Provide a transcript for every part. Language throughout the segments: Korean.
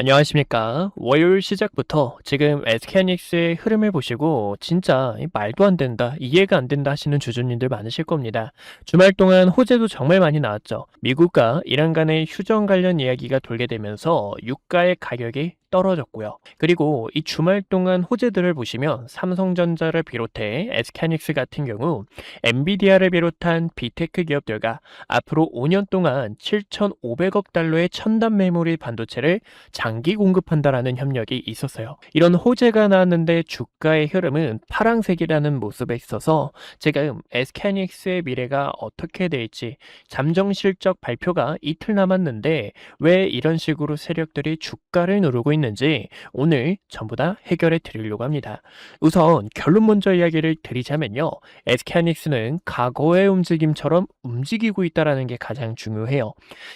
안녕하십니까. 월요일 시작부터 지금 SK하이닉스의 흐름을 보시고 진짜 말도 안 된다, 이해가 안 된다 하시는 주주님들 많으실 겁니다. 주말 동안 호재도 정말 많이 나왔죠. 미국과 이란 간의 휴전 관련 이야기가 돌게 되면서 유가의 가격이 떨어졌고요. 그리고 이 주말 동안 호재들을 보시면 삼성전자를 비롯해 SK하이닉스 같은 경우 엔비디아를 비롯한 빅테크 기업들과 앞으로 5년 동안 7,500억 달러의 첨단 메모리 반도체를 장기 공급한다라는 협력이 있었어요. 이런 호재가 나왔는데 주가의 흐름은 파랑색이라는 모습에 있어서 지금 SK하이닉스의 미래가 어떻게 될지, 잠정 실적 발표가 이틀 남았는데 왜 이런 식으로 세력들이 주가를 누르고 있는지 오늘 전부 다 해결해 드리려고 합니다. 우선 결론 먼저 이야기를 드리자면요. SK하이닉스는 과거의 움직임처럼 움직이고 있다는 게 가장 중요해요.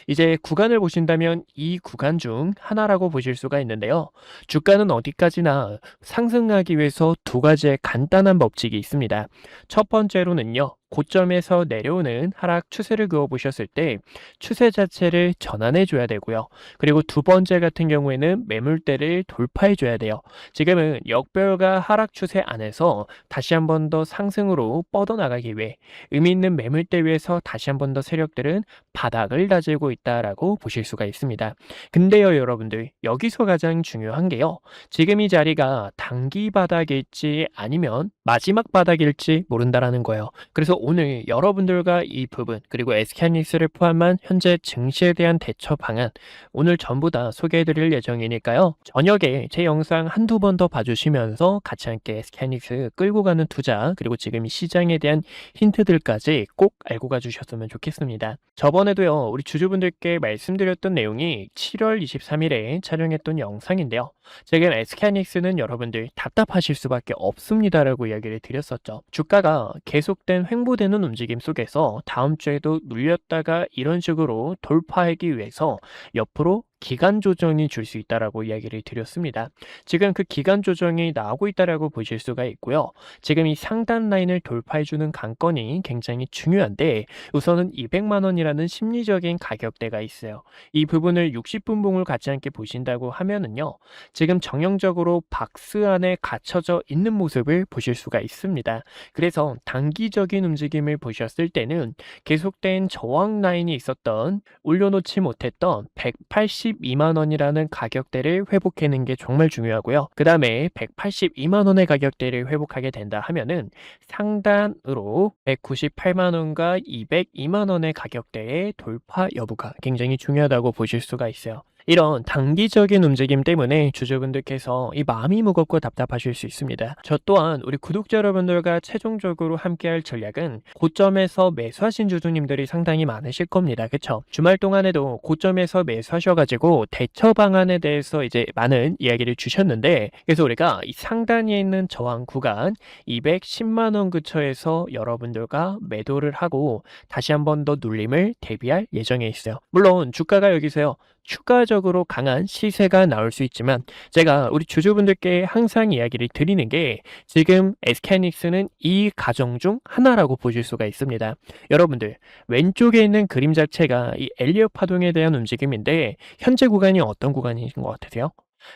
이제 구간을 보신다면 이 구간 중 하나라고 보실 수가 있는데요. 주가는 어디까지나 상승하기 위해서 두 가지의 간단한 법칙이 있습니다. 첫 번째로는요. 고점에서 내려오는 하락 추세를 그어 보셨을 때 추세 자체를 전환해 줘야 되고요. 그리고 두 번째 같은 경우에는 매물대를 돌파해 줘야 돼요. 지금은 역별과 하락 추세 안에서 다시 한 번 더 상승으로 뻗어나가기 위해 의미 있는 매물대 위에서 다시 한 번 더 세력들은 바닥을 다지고 있다라고 보실 수가 있습니다. 근데요, 여러분들, 여기서 가장 중요한 게요. 지금 이 자리가 단기 바닥일지 아니면 마지막 바닥일지 모른다라는 거예요. 그래서 오늘 여러분들과 이 부분, 그리고 SK하이닉스를 포함한 현재 증시에 대한 대처 방안 오늘 전부 다 소개해 드릴 예정이니까요. 저녁에 제 영상 한두 번 더 봐주시면서 같이 함께 SK하이닉스 끌고 가는 투자, 그리고 지금 이 시장에 대한 힌트들까지 꼭 알고 가주셨으면 좋겠습니다. 저번에도요, 우리 주주분들께 말씀드렸던 내용이 7월 23일에 촬영했던 영상인데요. 지금 SK하이닉스는 여러분들 답답하실 수밖에 없습니다라고 이야기를 드렸었죠. 주가가 계속된 횡보되는 움직임 속에서 다음 주에도 눌렸다가 이런 식으로 돌파하기 위해서 옆으로 기간 조정이 줄 수 있다라고 이야기를 드렸습니다. 지금 그 기간 조정이 나오고 있다라고 보실 수가 있고요. 지금 이 상단 라인을 돌파해주는 관건이 굉장히 중요한데 우선은 200만 원이라는 심리적인 가격대가 있어요. 이 부분을 60분봉을 같이 함께 보신다고 하면은요. 지금 정형적으로 박스 안에 갇혀져 있는 모습을 보실 수가 있습니다. 그래서 단기적인 움직임을 보셨을 때는 계속된 저항 라인이 있었던 올려놓지 못했던 182만 원이라는 가격대를 회복하는 게 정말 중요하고요. 그 다음에 182만 원의 가격대를 회복하게 된다 하면은 상단으로 198만 원과 202만 원의 가격대의 돌파 여부가 굉장히 중요하다고 보실 수가 있어요. 이런 단기적인 움직임 때문에 주주분들께서 이 마음이 무겁고 답답하실 수 있습니다. 저 또한 우리 구독자 여러분들과 최종적으로 함께할 전략은 고점에서 매수하신 주주님들이 상당히 많으실 겁니다. 그쵸? 주말 동안에도 고점에서 매수하셔가지고 대처 방안에 대해서 이제 많은 이야기를 주셨는데 그래서 우리가 이 상단에 있는 저항 구간 210만 원 근처에서 여러분들과 매도를 하고 다시 한 번 더 눌림을 대비할 예정에 있어요. 물론 주가가 여기서요. 추가적으로 강한 시세가 나올 수 있지만 제가 우리 주주분들께 항상 이야기를 드리는 게 지금 SK하이닉스는 이 가정 중 하나라고 보실 수가 있습니다. 여러분들 왼쪽에 있는 그림 자체가 이 엘리엇 파동에 대한 움직임인데 현재 구간이 어떤 구간인 것 같으세요?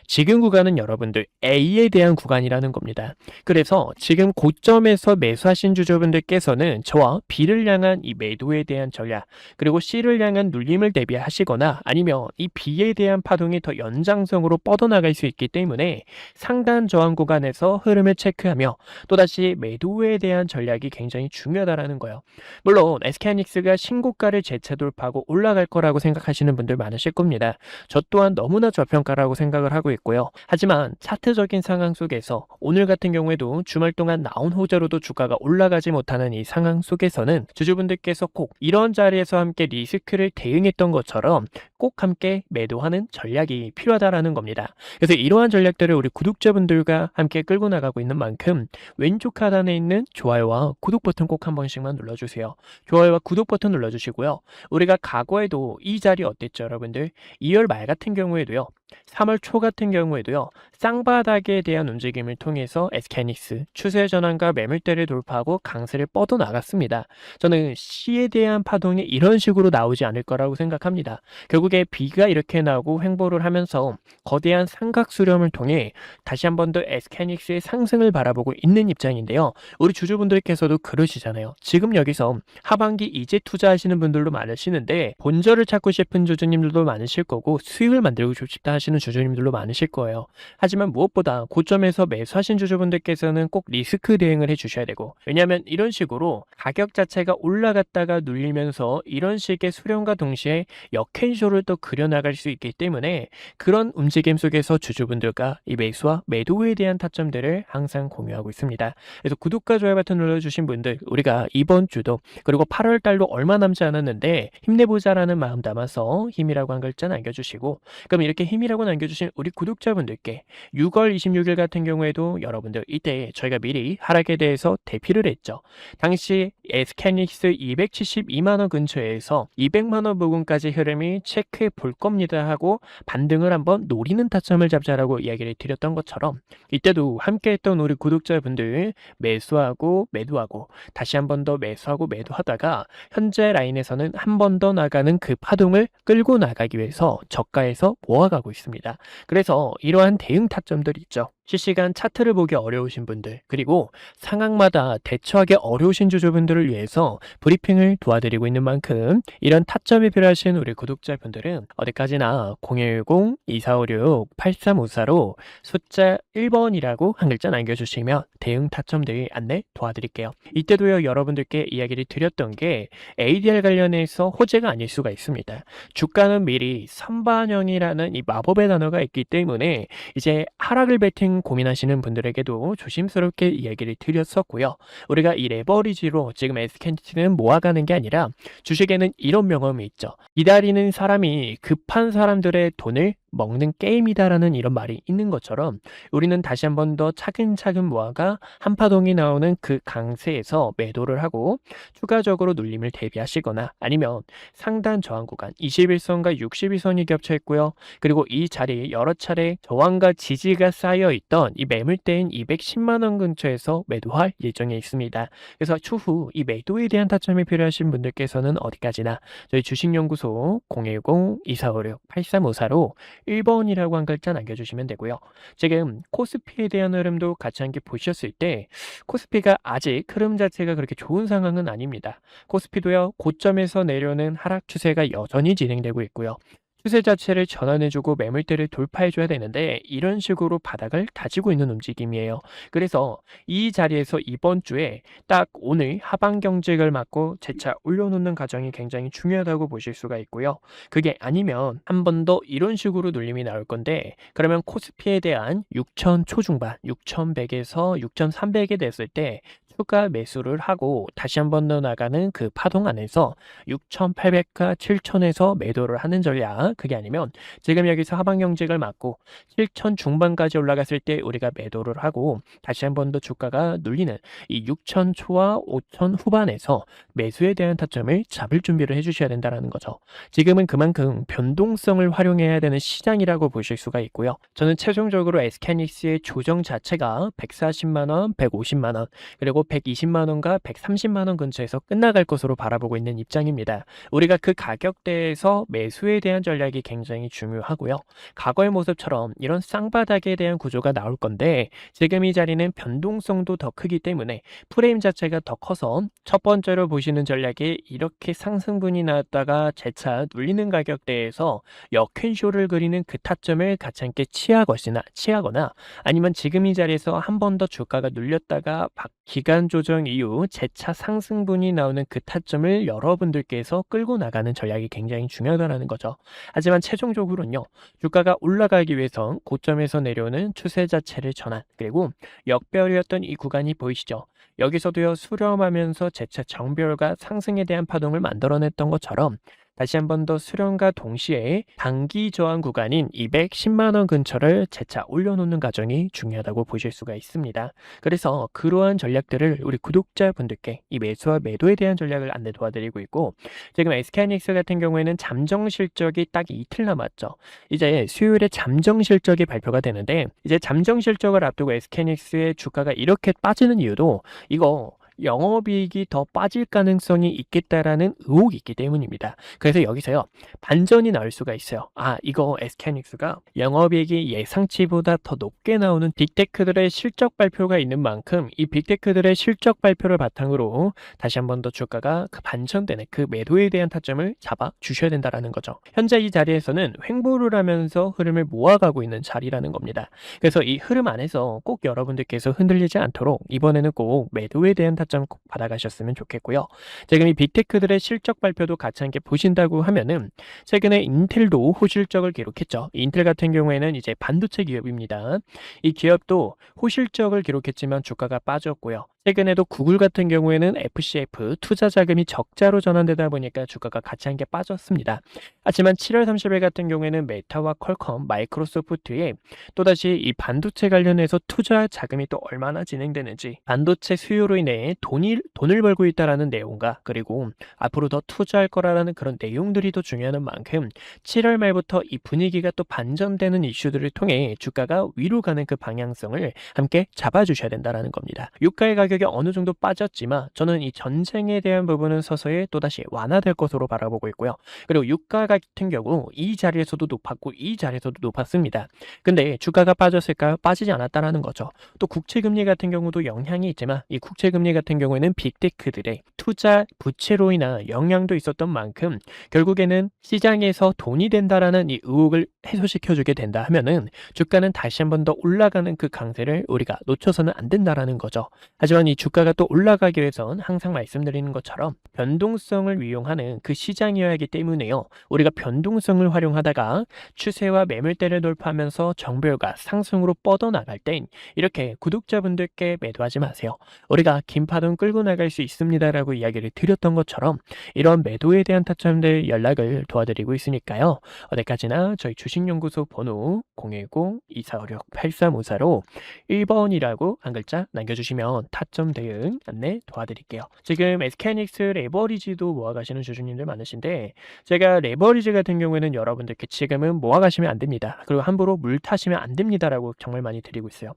지금 구간은 여러분들 A에 대한 구간이라는 겁니다. 그래서 지금 고점에서 매수하신 주주분들께서는 저와 B를 향한 이 매도에 대한 전략, 그리고 C를 향한 눌림을 대비하시거나 아니면 이 B에 대한 파동이 더 연장성으로 뻗어나갈 수 있기 때문에 상단 저항 구간에서 흐름을 체크하며 또다시 매도에 대한 전략이 굉장히 중요하다는 거예요. 물론 SK하이닉스가 신고가를 재차 돌파하고 올라갈 거라고 생각하시는 분들 많으실 겁니다. 저 또한 너무나 저평가라고 생각을 하고 있고요. 하지만 차트적인 상황 속에서 오늘 같은 경우에도 주말 동안 나온 호재로도 주가가 올라가지 못하는 이 상황 속에서는 주주분들께서 꼭 이런 자리에서 함께 리스크를 대응했던 것처럼 꼭 함께 매도하는 전략이 필요하다라는 겁니다. 그래서 이러한 전략들을 우리 구독자분들과 함께 끌고 나가고 있는 만큼 왼쪽 하단에 있는 좋아요와 구독 버튼 꼭 한 번씩만 눌러주세요. 좋아요와 구독 버튼 눌러주시고요. 우리가 과거에도 이 자리 어땠죠, 여러분들? 2월 말 같은 경우에도요. 3월 초 같은 경우에도요. 쌍바닥에 대한 움직임을 통해서 SK하이닉스 추세 전환과 매물대를 돌파하고 강세를 뻗어나갔습니다. 저는 C에 대한 파동이 이런 식으로 나오지 않을 거라고 생각합니다. 결국에 B가 이렇게 나오고 횡보를 하면서 거대한 삼각 수렴을 통해 다시 한 번 더 SK하이닉스의 상승을 바라보고 있는 입장인데요. 우리 주주분들께서도 그러시잖아요. 지금 여기서 하반기 이제 투자하시는 분들도 많으시는데 본절을 찾고 싶은 주주님들도 많으실 거고 수익을 만들고 싶다 하시는 주주님들도 많으실 거예요. 하지만 무엇보다 고점에서 매수하신 주주분들께서는 꼭 리스크 대응을 해주셔야 되고, 왜냐하면 이런 식으로 가격 자체가 올라갔다가 눌리면서 이런 식의 수렴과 동시에 역행쇼를 또 그려나갈 수 있기 때문에 그런 움직임 속에서 주주분들과 이 매수와 매도에 대한 타점들을 항상 공유하고 있습니다. 그래서 구독과 좋아요 버튼 눌러주신 분들, 우리가 이번 주도 그리고 8월 달도 얼마 남지 않았는데 힘내보자라는 마음 담아서 힘이라고 한 글자 남겨주시고, 그럼 이렇게 힘이라고 남겨주신 우리 구독자분들께 6월 26일 같은 경우에도 여러분들 이때 저희가 미리 하락에 대해서 대피를 했죠. 당시 SK하이닉스 272만원 근처에서 200만원 부근까지 흐름이 체크해 볼 겁니다 하고 반등을 한번 노리는 타점을 잡자라고 이야기를 드렸던 것처럼 이때도 함께 했던 우리 구독자분들 매수하고 매도하고 다시 한 번 더 매수하고 매도하다가 현재 라인에서는 한 번 더 나가는 그 파동을 끌고 나가기 위해서 저가에서 모아가고 있습니다. 그래서 이러한 대응 타점들이 있죠. 실시간 차트를 보기 어려우신 분들, 그리고 상황마다 대처하기 어려우신 주주분들을 위해서 브리핑을 도와드리고 있는 만큼 이런 타점이 필요하신 우리 구독자분들은 어디까지나 010-2456-8354로 숫자 1번이라고 한 글자 남겨주시면 대응 타점들 안내 도와드릴게요. 이때도요, 여러분들께 이야기를 드렸던 게 ADR 관련해서 호재가 아닐 수가 있습니다. 주가는 미리 선반영이라는 이 마법의 단어가 있기 때문에 이제 하락을 배팅 고민하시는 분들에게도 조심스럽게 이야기를 드렸었고요. 우리가 이 레버리지로 지금 SK하이닉스는 모아가는 게 아니라 주식에는 이런 명언이 있죠. 기다리는 사람이 급한 사람들의 돈을 먹는 게임이다라는 이런 말이 있는 것처럼 우리는 다시 한 번 더 차근차근 모아가 한파동이 나오는 그 강세에서 매도를 하고 추가적으로 눌림을 대비하시거나 아니면 상단 저항 구간 21선과 62선이 겹쳐 있고요. 그리고 이 자리에 여러 차례 저항과 지지가 쌓여 있던 이 매물대인 210만원 근처에서 매도할 예정에 있습니다. 그래서 추후 이 매도에 대한 타점이 필요하신 분들께서는 어디까지나 저희 주식연구소 010-2456-8354로 1번이라고 한 글자 남겨주시면 되고요. 지금 코스피에 대한 흐름도 같이 함께 보셨을 때 코스피가 아직 흐름 자체가 그렇게 좋은 상황은 아닙니다. 코스피도요, 고점에서 내려오는 하락 추세가 여전히 진행되고 있고요. 추세 자체를 전환해주고 매물대를 돌파해줘야 되는데 이런 식으로 바닥을 다지고 있는 움직임이에요. 그래서 이 자리에서 이번 주에 딱 오늘 하방 경직을 맞고 재차 올려놓는 과정이 굉장히 중요하다고 보실 수가 있고요. 그게 아니면 한 번 더 이런 식으로 눌림이 나올 건데 그러면 코스피에 대한 6천 초중반 6,100에서 6,300에 됐을 때 추가 매수를 하고 다시 한 번 더 나가는 그 파동 안에서 6,800과 7,000에서 매도를 하는 전략, 그게 아니면 지금 여기서 하방 경직을 맞고 7,000 중반까지 올라갔을 때 우리가 매도를 하고 다시 한 번 더 주가가 눌리는 이 6,000 초와 5,000 후반에서 매수에 대한 타점을 잡을 준비를 해주셔야 된다는 거죠. 지금은 그만큼 변동성을 활용해야 되는 시장이라고 보실 수가 있고요. 저는 최종적으로 SK하이닉스의 조정 자체가 140만원, 150만원, 그리고 120만원과 130만원 근처에서 끝나갈 것으로 바라보고 있는 입장입니다. 우리가 그 가격대에서 매수에 대한 전략이 굉장히 중요하고요. 과거의 모습처럼 이런 쌍바닥에 대한 구조가 나올 건데 지금 이 자리는 변동성도 더 크기 때문에 프레임 자체가 더 커서 첫 번째로 보시는 전략이 이렇게 상승분이 나왔다가 재차 눌리는 가격대에서 역행쇼를 그리는 그 타점을 같이 함께 취하거나 아니면 지금 이 자리에서 한 번 더 주가가 눌렸다가 기간 조정 이후 재차 상승분이 나오는 그 타점을 여러분들께서 끌고 나가는 전략이 굉장히 중요하다는 거죠. 하지만 최종적으로는요, 주가가 올라가기 위해선 고점에서 내려오는 추세 자체를 전환, 그리고 역별이었던 이 구간이 보이시죠? 여기서도요, 수렴하면서 재차 정별과 상승에 대한 파동을 만들어냈던 것처럼 다시 한 번 더 수렴과 동시에 단기 저항 구간인 210만 원 근처를 재차 올려놓는 과정이 중요하다고 보실 수가 있습니다. 그래서 그러한 전략들을 우리 구독자분들께 이 매수와 매도에 대한 전략을 안내 도와드리고 있고, 지금 SK하이닉스 같은 경우에는 잠정 실적이 딱 이틀 남았죠. 이제 수요일에 잠정 실적이 발표가 되는데, 이제 잠정 실적을 앞두고 SK하이닉스의 주가가 이렇게 빠지는 이유도 이거 영업이익이 더 빠질 가능성이 있겠다라는 의혹이 있기 때문입니다. 그래서 여기서요, 반전이 나올 수가 있어요. 이거 SK하이닉스가 영업이익이 예상치보다 더 높게 나오는 빅테크들의 실적 발표가 있는 만큼 이 빅테크들의 실적 발표를 바탕으로 다시 한 번 더 주가가 그 반전되는 그 매도에 대한 타점을 잡아 주셔야 된다라는 거죠. 현재 이 자리에서는 횡보를 하면서 흐름을 모아가고 있는 자리라는 겁니다. 그래서 이 흐름 안에서 꼭 여러분들께서 흔들리지 않도록 이번에는 꼭 매도에 대한 타점 꼭 받아가셨으면 좋겠고요. 지금 이 빅테크들의 실적 발표도 같이 함께 보신다고 하면은, 최근에 인텔도 호실적을 기록했죠. 인텔 같은 경우에는 이제 반도체 기업입니다. 이 기업도 호실적을 기록했지만 주가가 빠졌고요. 최근에도 구글 같은 경우에는 FCF 투자 자금이 적자로 전환되다 보니까 주가가 같이 함께 빠졌습니다. 하지만 7월 30일 같은 경우에는 메타와 퀄컴, 마이크로소프트에 또다시 이 반도체 관련해서 투자 자금이 또 얼마나 진행되는지, 반도체 수요로 인해 돈을 벌고 있다라는 내용과, 그리고 앞으로 더 투자할 거라는 그런 내용들이 더 중요한 만큼 7월 말부터 이 분위기가 또 반전되는 이슈들을 통해 주가가 위로 가는 그 방향성을 함께 잡아주셔야 된다는 겁니다. 유가의 가격이 어느 정도 빠졌지만 저는 이 전쟁에 대한 부분은 서서히 또다시 완화될 것으로 바라보고 있고요. 그리고 유가 같은 경우 이 자리에서도 높았고 이 자리에서도 높았습니다. 근데 주가가 빠졌을까요? 빠지지 않았다라는 거죠. 또 국채금리 같은 경우도 영향이 있지만 이 국채금리 같은 경우에는 빅테크들의 투자 부채로 인한 영향도 있었던 만큼 결국에는 시장에서 돈이 된다라는 이 의혹을 해소시켜주게 된다 하면은 주가는 다시 한 번 더 올라가는 그 강세를 우리가 놓쳐서는 안 된다라는 거죠. 하지만 이 주가가 또 올라가기 위해선 항상 말씀드리는 것처럼 변동성을 이용하는 그 시장이어야 하기 때문에요. 우리가 변동성을 활용하다가 추세와 매물대를 돌파하면서 정배우가 상승으로 뻗어나갈 땐 이렇게 구독자분들께 매도하지 마세요. 우리가 긴 파동 끌고 나갈 수 있습니다라고 이야기를 드렸던 것처럼 이런 매도에 대한 타점들 연락을 도와드리고 있으니까요. 어디까지나 저희 주식연구소 번호 010-2456-8354로 1번이라고 한 글자 남겨주시면 타점 대응 안내 도와드릴게요. 지금 SK하이닉스 레버리지도 모아가시는 주주님들 많으신데, 제가 레버리지 같은 경우에는 여러분들께 지금은 모아가시면 안 됩니다. 그리고 함부로 물 타시면 안 됩니다라고 정말 많이 드리고 있어요.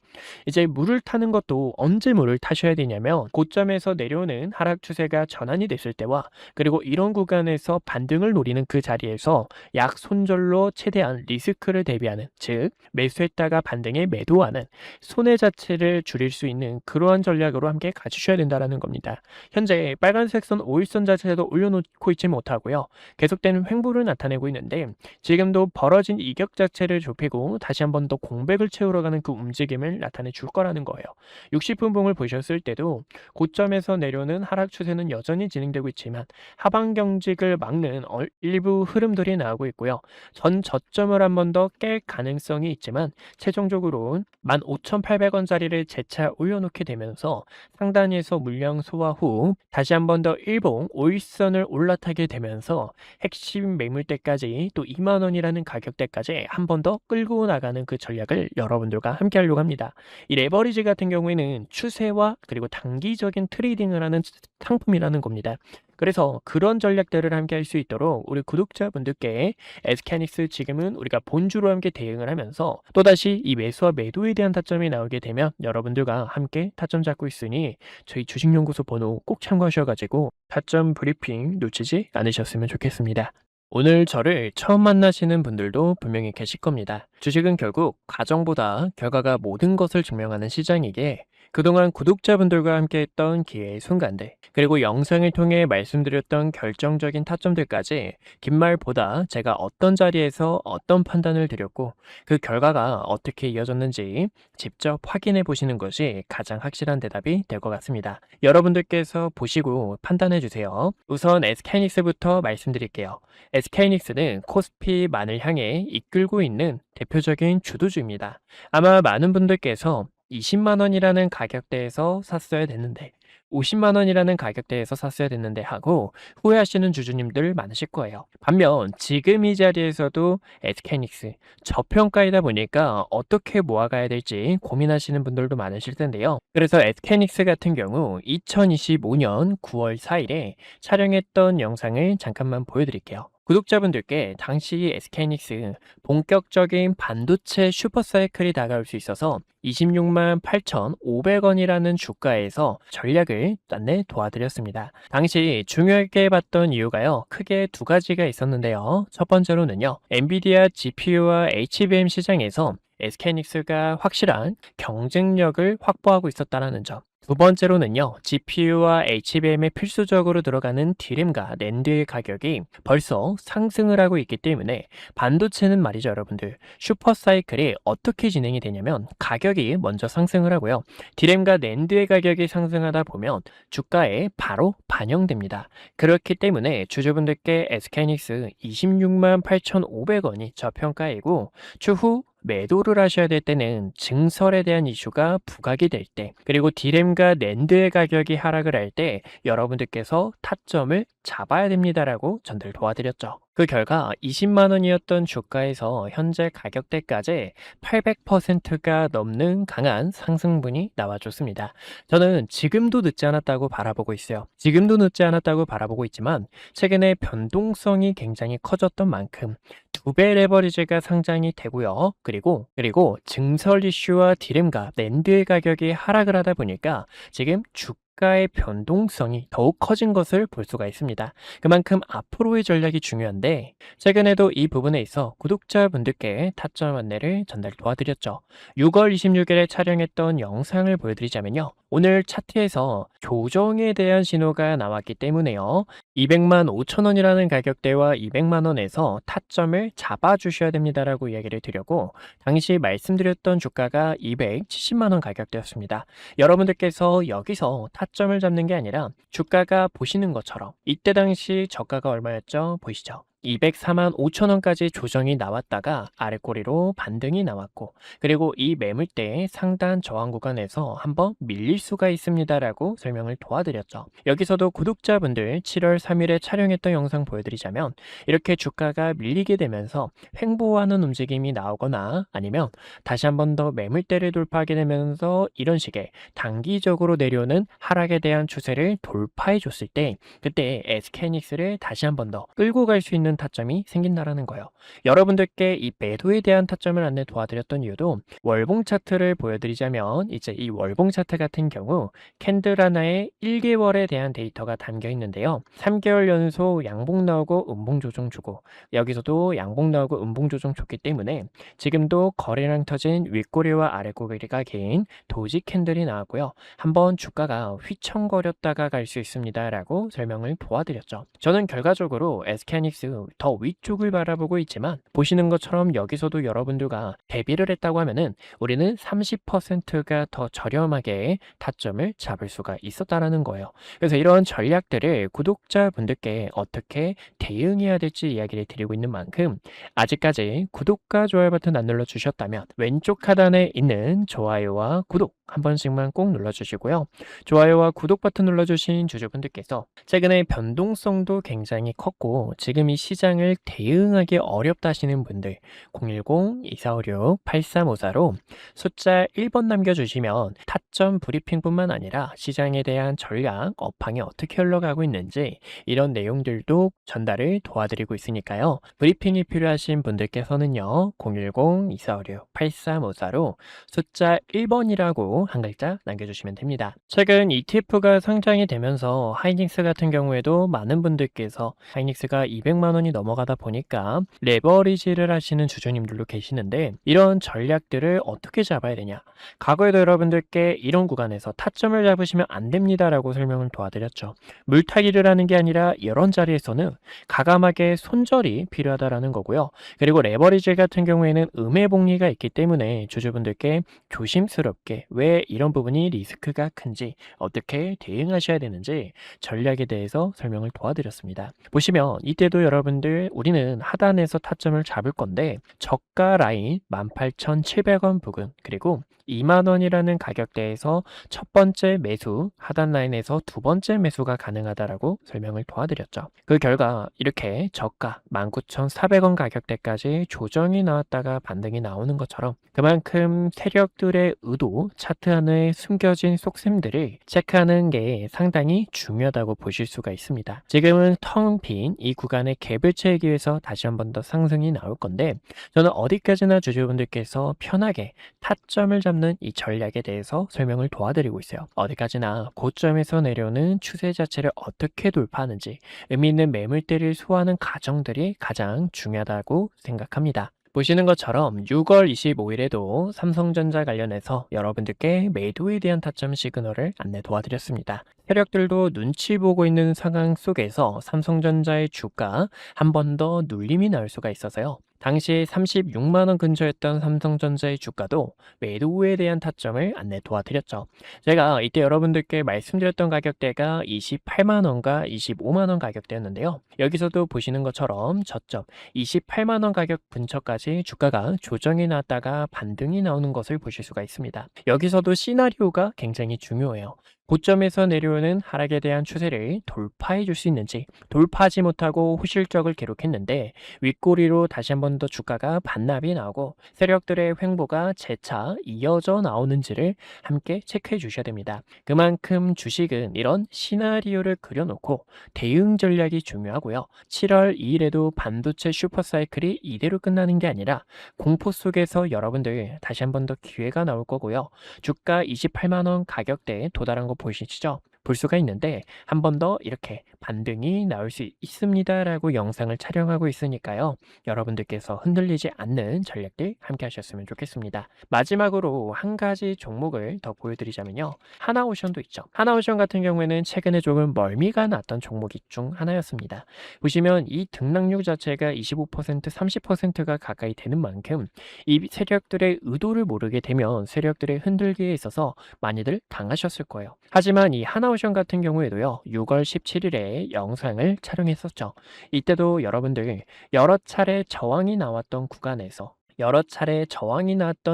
이제 물을 타는 것도 언제 물을 타셔야 되냐면, 고점에서 내려오는 하락 추세가 전환이 됐을 때와, 그리고 이런 구간에서 반등을 노리는 그 자리에서 약 손절로 최대한 리스크를 대비하는, 즉 매수했다가 반등에 매도하는 손해 자체를 줄일 수 있는 그러한 전략으로 함께 가주셔야 된다는 겁니다. 현재 빨간색 선 5일선 자체도 올려놓고 있지 못하고요. 계속되는 횡보를 나타내고 있는데, 지금도 벌어진 이격 자체를 좁히고 다시 한 번 더 공백을 채우러 가는 그 움직임을 나타내 줄 거라는 거예요. 60분 봉을 보셨을 때도 고점에서 내려오는 하락 추세는 여전히 진행되고 있지만 하방 경직을 막는 일부 흐름들이 나오고 있고요. 전 저점을 한 번 더 깰 가능성이 있지만 최종적으로 15,800원짜리를 재차 올려놓게 되면서 상단에서 물량 소화 후 다시 한 번 더 일봉 5일선을 올라타게 되면서 핵심 매물대까지 또 2만원이라는 가격대까지 한 번 더 끌고 나가는 그 전략을 여러분들과 함께 하려고 합니다. 이 레버리지 같은 경우에는 추세와 그리고 단기적인 트레이딩을 하는 상품이라는 겁니다. 그래서 그런 전략들을 함께 할 수 있도록 우리 구독자분들께 SK하이닉스 지금은 우리가 본주로 함께 대응을 하면서 또다시 이 매수와 매도에 대한 타점이 나오게 되면 여러분들과 함께 타점 잡고 있으니 저희 주식연구소 번호 꼭 참고하셔가지고 타점 브리핑 놓치지 않으셨으면 좋겠습니다. 오늘 저를 처음 만나시는 분들도 분명히 계실 겁니다. 주식은 결국 과정보다 결과가 모든 것을 증명하는 시장이기에 그동안 구독자분들과 함께했던 기회의 순간들, 그리고 영상을 통해 말씀드렸던 결정적인 타점들까지 긴 말보다 제가 어떤 자리에서 어떤 판단을 드렸고 그 결과가 어떻게 이어졌는지 직접 확인해 보시는 것이 가장 확실한 대답이 될 것 같습니다. 여러분들께서 보시고 판단해 주세요. 우선 SK하이닉스부터 말씀드릴게요. SK하이닉스는 코스피만을 향해 이끌고 있는 대표적인 주도주입니다. 아마 많은 분들께서 20만원이라는 가격대에서 샀어야 됐는데 50만 원이라는 가격대에서 샀어야 됐는데 하고 후회하시는 주주님들 많으실 거예요. 반면 지금 이 자리에서도 SK하이닉스 저평가이다 보니까 어떻게 모아가야 될지 고민하시는 분들도 많으실 텐데요. 그래서 SK하이닉스 같은 경우 2025년 9월 4일에 촬영했던 영상을 잠깐만 보여드릴게요. 구독자분들께 당시 SK하이닉스 본격적인 반도체 슈퍼사이클이 다가올 수 있어서 26만 8,500원이라는 주가에서 전략을 안내 도와드렸습니다. 당시 중요하게 봤던 이유가요. 크게 두 가지가 있었는데요. 첫 번째로는요. 엔비디아 GPU와 HBM 시장에서 SK하이닉스가 확실한 경쟁력을 확보하고 있었다는 점. 두 번째로는요, GPU와 HBM에 필수적으로 들어가는 D램과 낸드의 가격이 벌써 상승을 하고 있기 때문에 반도체는 말이죠, 여러분들. 슈퍼사이클이 어떻게 진행이 되냐면 가격이 먼저 상승을 하고요. D램과 낸드의 가격이 상승하다 보면 주가에 바로 반영됩니다. 그렇기 때문에 주주분들께 SK하이닉스 26만 8,500원이 저평가이고 추후 매도를 하셔야 될 때는 증설에 대한 이슈가 부각이 될 때, 그리고 D램과 낸드의 가격이 하락을 할 때 여러분들께서 타점을 잡아야 됩니다라고 전달 도와드렸죠. 그 결과 20만 원이었던 주가에서 현재 가격대까지 800%가 넘는 강한 상승분이 나와줬습니다. 저는 지금도 늦지 않았다고 바라보고 있어요. 지금도 늦지 않았다고 바라보고 있지만 최근에 변동성이 굉장히 커졌던 만큼 2배 레버리지가 상장이 되고요. 그리고 증설 이슈와 D램과 낸드의 가격이 하락을 하다 보니까 지금 주가의 변동성이 더욱 커진 것을 볼 수가 있습니다. 그만큼 앞으로의 전략이 중요한데 최근에도 이 부분에 있어 구독자분들께 타점 안내를 전달 도와드렸죠. 6월 26일에 촬영했던 영상을 보여드리자면요. 오늘 차트에서 조정에 대한 신호가 나왔기 때문에요. 200만 5천 원이라는 가격대와 200만 원에서 타점을 잡아주셔야 됩니다라고 이야기를 드렸고 당시 말씀드렸던 주가가 270만 원 가격대였습니다. 여러분들께서 여기서 타점을 잡는 게 아니라 주가가 보시는 것처럼 이때 당시 저가가 얼마였죠? 보이시죠? 204만 5천 원까지 조정이 나왔다가 아래꼬리로 반등이 나왔고 그리고 이 매물대의 상단 저항 구간에서 한번 밀릴 수가 있습니다라고 설명을 도와드렸죠. 여기서도 구독자분들 7월 3일에 촬영했던 영상 보여드리자면 이렇게 주가가 밀리게 되면서 횡보하는 움직임이 나오거나 아니면 다시 한번 더 매물대를 돌파하게 되면서 이런 식의 단기적으로 내려오는 하락에 대한 추세를 돌파해 줬을 때 그때 SK하이닉스를 다시 한번 더 끌고 갈 수 있는 타점이 생긴다라는 거예요. 여러분들께 이 매도에 대한 타점을 안내 도와드렸던 이유도 월봉 차트를 보여드리자면 이제 이 월봉 차트 같은 경우 캔들 하나에 1개월에 대한 데이터가 담겨 있는데요. 3개월 연속 양봉 나오고 음봉 조정 주고 여기서도 양봉 나오고 음봉 조정 줬기 때문에 지금도 거래량 터진 윗꼬리와 아랫꼬리가 긴 도지 캔들이 나왔고요. 한번 주가가 휘청거렸다가 갈 수 있습니다라고 설명을 도와드렸죠. 저는 결과적으로 SK하이닉스 더 위쪽을 바라보고 있지만 보시는 것처럼 여기서도 여러분들과 대비를 했다고 하면은 우리는 30%가 더 저렴하게 타점을 잡을 수가 있었다라는 거예요. 그래서 이런 전략들을 구독자분들께 어떻게 대응해야 될지 이야기를 드리고 있는 만큼 아직까지 구독과 좋아요 버튼 안 눌러주셨다면 왼쪽 하단에 있는 좋아요와 구독 한 번씩만 꼭 눌러주시고요. 좋아요와 구독 버튼 눌러주신 주주분들께서 최근에 변동성도 굉장히 컸고 지금 이 시장을 대응하기 어렵다 하시는 분들 010-2456-8354로 숫자 1번 남겨주시면 타점 브리핑뿐만 아니라 시장에 대한 전략, 업황이 어떻게 흘러가고 있는지 이런 내용들도 전달을 도와드리고 있으니까요. 브리핑이 필요하신 분들께서는요. 010-2456-8354로 숫자 1번이라고 한 글자 남겨주시면 됩니다. 최근 ETF가 상장이 되면서 하이닉스 같은 경우에도 많은 분들께서 하이닉스가 200만 원이 넘어가다 보니까 레버리지를 하시는 주주님들도 계시는데 이런 전략들을 어떻게 잡아야 되냐. 과거에도 여러분들께 이런 구간에서 타점을 잡으시면 안 됩니다라고 설명을 도와드렸죠. 물타기를 하는 게 아니라 이런 자리에서는 가감하게 손절이 필요하다라는 거고요. 그리고 레버리지 같은 경우에는 음해복리가 있기 때문에 주주분들께 조심스럽게 왜 이런 부분이 리스크가 큰지 어떻게 대응하셔야 되는지 전략에 대해서 설명을 도와드렸습니다. 보시면 이때도 여러분 여러분들 우리는 하단에서 타점을 잡을 건데 저가 라인 18,700원 부근 그리고 2만 원이라는 가격대에서 첫 번째 매수, 하단 라인에서 두 번째 매수가 가능하다라고 설명을 도와드렸죠. 그 결과 이렇게 저가 19,400원 가격대까지 조정이 나왔다가 반등이 나오는 것처럼 그만큼 세력들의 의도, 차트 안에 숨겨진 속셈들을 체크하는 게 상당히 중요하다고 보실 수가 있습니다. 지금은 텅 빈 이 구간의 갭을 채우기 위해서 다시 한 번 더 상승이 나올 건데 저는 어디까지나 주주분들께서 편하게 타점을 잡는 이 전략에 대해서 설명을 도와드리고 있어요. 어디까지나 고점에서 내려오는 추세 자체를 어떻게 돌파하는지 의미 있는 매물대를 소화하는 과정들이 가장 중요하다고 생각합니다. 보시는 것처럼 6월 25일에도 삼성전자 관련해서 여러분들께 매도에 대한 타점 시그널을 안내 도와드렸습니다. 세력들도 눈치 보고 있는 상황 속에서 삼성전자의 주가 한 번 더 눌림이 나올 수가 있어서요. 당시 36만원 근처였던 삼성전자의 주가도 매도에 대한 타점을 안내 도와드렸죠. 제가 이때 여러분들께 말씀드렸던 가격대가 28만원과 25만원 가격대였는데요. 여기서도 보시는 것처럼 저점 28만원 가격 근처까지 주가가 조정이 나왔다가 반등이 나오는 것을 보실 수가 있습니다. 여기서도 시나리오가 굉장히 중요해요. 고점에서 내려오는 하락에 대한 추세를 돌파해 줄 수 있는지, 돌파하지 못하고 후실적을 기록했는데 윗꼬리로 다시 한 번 더 주가가 반납이 나오고 세력들의 횡보가 재차 이어져 나오는지를 함께 체크해 주셔야 됩니다. 그만큼 주식은 이런 시나리오를 그려놓고 대응 전략이 중요하고요. 7월 2일에도 반도체 슈퍼사이클이 이대로 끝나는 게 아니라 공포 속에서 여러분들 다시 한 번 더 기회가 나올 거고요. 주가 28만원 가격대에 도달한 거 보이시죠? 볼 수가 있는데 한 번 더 이렇게 반등이 나올 수 있습니다라고 영상을 촬영하고 있으니까요. 여러분들께서 흔들리지 않는 전략들 함께 하셨으면 좋겠습니다. 마지막으로 한 가지 종목을 더 보여드리자면요. 하나오션도 있죠. 하나오션 같은 경우에는 최근에 조금 멀미가 났던 종목이 중 하나였습니다. 보시면 이 등락률 자체가 25%, 30%가 가까이 되는 만큼 이 세력들의 의도를 모르게 되면 세력들의 흔들기에 있어서 많이들 당하셨을 거예요. 하지만 이 하나오션 같은 경우에도요. 6월 17일에 영상을 촬영했었죠. 이때도 여러분들 여러 차례 저항이 나왔던 구간에서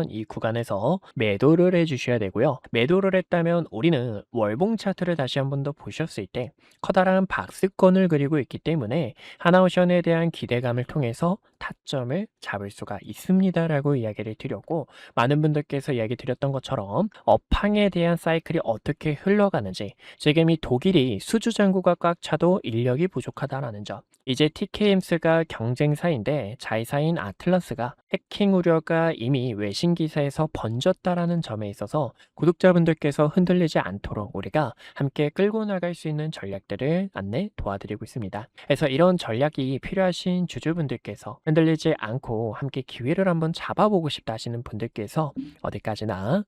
이 구간에서 매도를 해주셔야 되고요. 매도를 했다면 우리는 월봉 차트를 다시 한 번 더 보셨을 때 커다란 박스권을 그리고 있기 때문에 하나오션에 대한 기대감을 통해서 타점을 잡을 수가 있습니다라고 이야기를 드렸고 많은 분들께서 이야기 드렸던 것처럼 업황에 대한 사이클이 어떻게 흘러가는지 지금 이 독일이 수주 잔고가 꽉 차도 인력이 부족하다라는 점 이제 TKMS가 경쟁사인데 자회사인 아틀라스가 해킹 우려가 이미 외신 기사에서 번졌다라는 점에 있어서 구독자분들께서 흔들리지 않도록 우리가 함께 끌고 나갈 수 있는 전략들을 안내 도와드리고 있습니다. 그래서 이런 전략이 필요하신 주주분들께서 흔들리지 않고 함께 기회를 한번 잡아보고 싶다 하시는 분들께서 어디까지나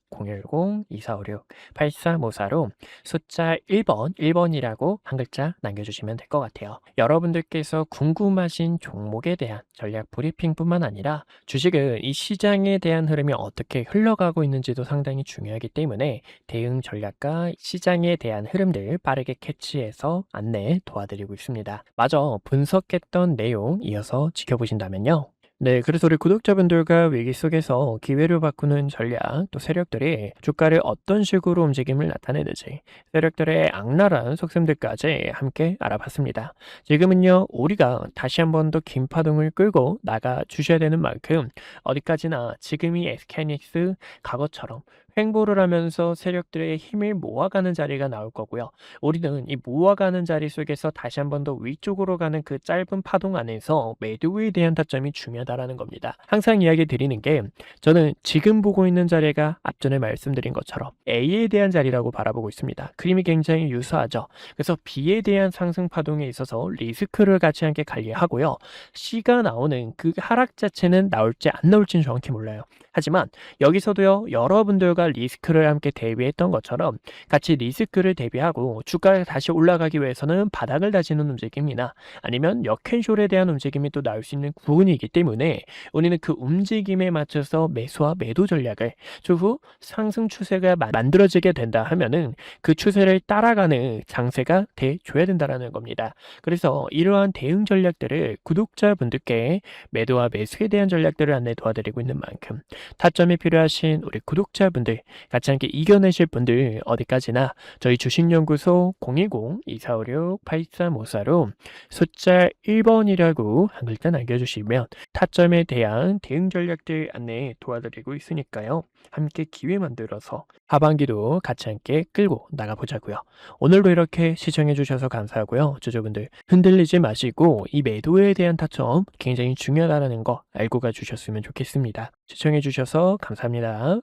010-2456-8354로 숫자 1번이라고 한 글자 남겨주시면 될 것 같아요. 여러분들께서 궁금하신 종목에 대한 전략 브리핑뿐만 아니라 주식은 이 시장에 대한 흐름이 어떻게 흘러가고 있는지도 상당히 중요하기 때문에 대응 전략과 시장에 대한 흐름들 빠르게 캐치해서 안내 도와드리고 있습니다. 마저 분석했던 내용 이어서 지켜보신다면요. 네, 그래서 우리 구독자분들과 위기 속에서 기회를 바꾸는 전략, 또 세력들이 주가를 어떤 식으로 움직임을 나타내는지, 세력들의 악랄한 속셈들까지 함께 알아봤습니다. 지금은요, 우리가 다시 한 번 더 긴 파동을 끌고 나가 주셔야 되는 만큼 어디까지나 지금이 SK하이닉스 과거처럼 횡보를 하면서 세력들의 힘을 모아가는 자리가 나올 거고요. 우리는 이 모아가는 자리 속에서 다시 한 번 더 위쪽으로 가는 그 짧은 파동 안에서 매도에 대한 타점이 중요하다라는 겁니다. 항상 이야기 드리는 게 저는 지금 보고 있는 자리가 앞전에 말씀드린 것처럼 A에 대한 자리라고 바라보고 있습니다. 그림이 굉장히 유사하죠. 그래서 B에 대한 상승 파동에 있어서 리스크를 같이 함께 관리하고요. C가 나오는 그 하락 자체는 나올지 안 나올지는 정확히 몰라요. 하지만 여기서도요. 여러분들과 주가가 리스크를 함께 대비했던 것처럼 같이 리스크를 대비하고 주가가 다시 올라가기 위해서는 바닥을 다지는 움직임이나 아니면 역행쇼에 대한 움직임이 또 나올 수 있는 부분이기 때문에 우리는 그 움직임에 맞춰서 매수와 매도 전략을 추후 상승 추세가 만들어지게 된다 하면은 그 추세를 따라가는 장세가 돼줘야 된다라는 겁니다. 그래서 이러한 대응 전략들을 구독자분들께 매도와 매수에 대한 전략들을 안내 도와드리고 있는 만큼 타점이 필요하신 우리 구독자분들 같이 함께 이겨내실 분들 어디까지나 저희 주식연구소 010-2456-8354로 숫자 1번이라고 한 글자 남겨주시면 타점에 대한 대응 전략들 안내 도와드리고 있으니까요. 함께 기회 만들어서 하반기도 같이 함께 끌고 나가보자고요. 오늘도 이렇게 시청해주셔서 감사하고요. 주주분들 흔들리지 마시고 이 매도에 대한 타점 굉장히 중요하다는 거 알고 가주셨으면 좋겠습니다. 시청해주셔서 감사합니다.